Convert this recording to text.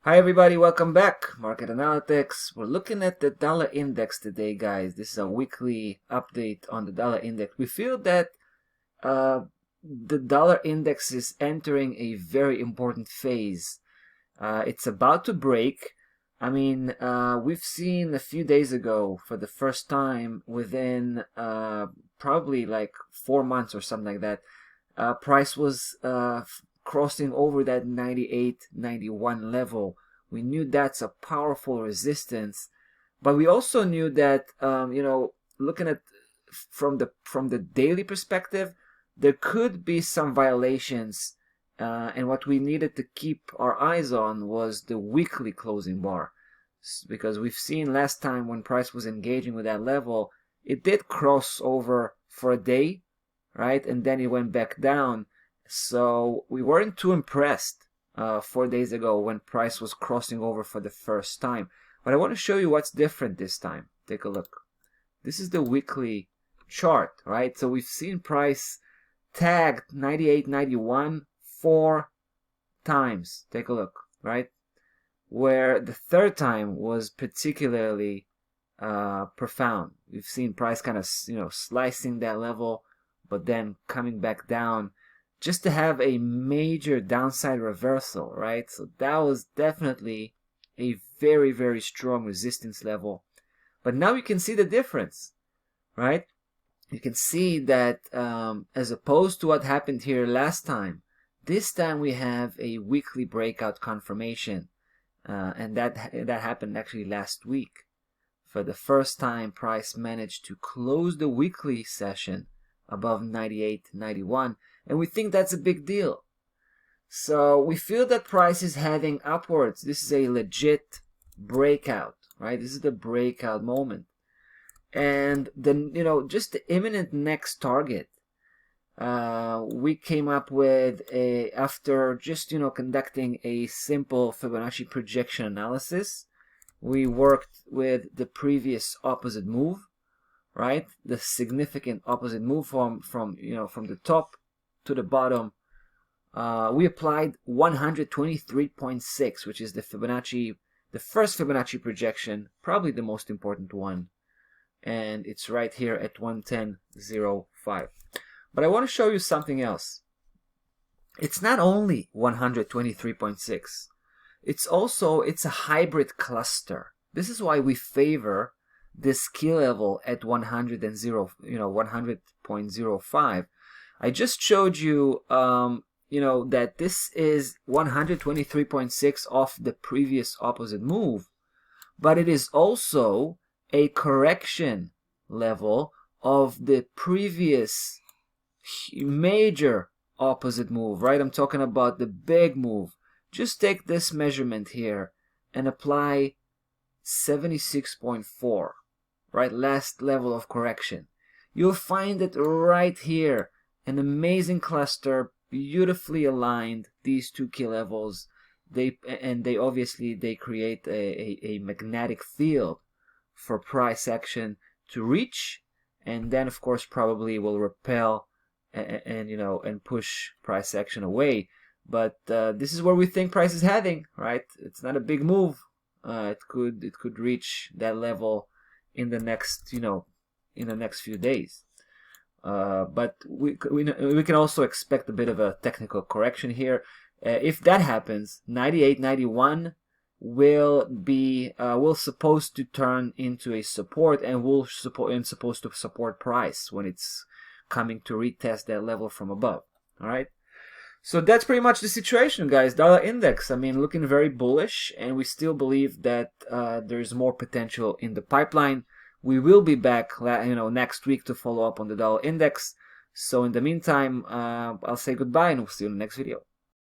Hi everybody, welcome back. Market Analytics. We're looking at the dollar index today, guys. This is a weekly update on the dollar index. We feel that the dollar index is entering a very important phase. It's about to break. We've seen a few days ago for the first time within probably like 4 months or something like that, price was crossing over that 98, 91 level. We knew that's a powerful resistance, but we also knew that looking at from the daily perspective, there could be some violations, and what we needed to keep our eyes on was the weekly closing bar, because we've seen last time when price was engaging with that level, it did cross over for a day, right, and then it went back down. So we weren't too impressed 4 days ago when price was crossing over for the first time. But I want to show you what's different this time. Take a look. This is the weekly chart, right? So we've seen price tagged 98, 91 4 times. Take a look, right? Where the third time was particularly profound. We've seen price kind of slicing that level, but then coming back down, just to have a major downside reversal, right? So that was definitely a very, very strong resistance level. But now you can see the difference, right? You can see that as opposed to what happened here last time, this time we have a weekly breakout confirmation. And that happened actually last week. For the first time, price managed to close the weekly session above 98, 91. And we think that's a big deal. So we feel that price is heading upwards. This is a legit breakout, right? This is the breakout moment. And then, just the imminent next target, we came up with after just, conducting a simple Fibonacci projection analysis, we worked with the previous opposite move, right? The significant opposite move from the top to the bottom. We applied 123.6, which is the first Fibonacci projection, probably the most important one, and it's right here at 110.05. But I want to show you something else. It's not only 123.6. It's a hybrid cluster. This is why we favor this key level at 100.05. I just showed you, that this is 123.6 off the previous opposite move, but it is also a correction level of the previous major opposite move, right? I'm talking about the big move. Just take this measurement here and apply 76.4, right? Last level of correction. You'll find it right here. An amazing cluster, beautifully aligned, these two key levels. They obviously create a magnetic field for price action to reach, and then of course probably will repel and push price action away. But this is where we think price is heading, right? It's not a big move. It could reach that level in the next few days. But we can also expect a bit of a technical correction here. If that happens, 98, 91 will supposed to turn into a support, and supposed to support price when it's coming to retest that level from above. All right. So that's pretty much the situation, guys. Dollar index, looking very bullish, and we still believe that there's more potential in the pipeline. We will be back, next week to follow up on the dollar index. So in the meantime, I'll say goodbye, and we'll see you in the next video.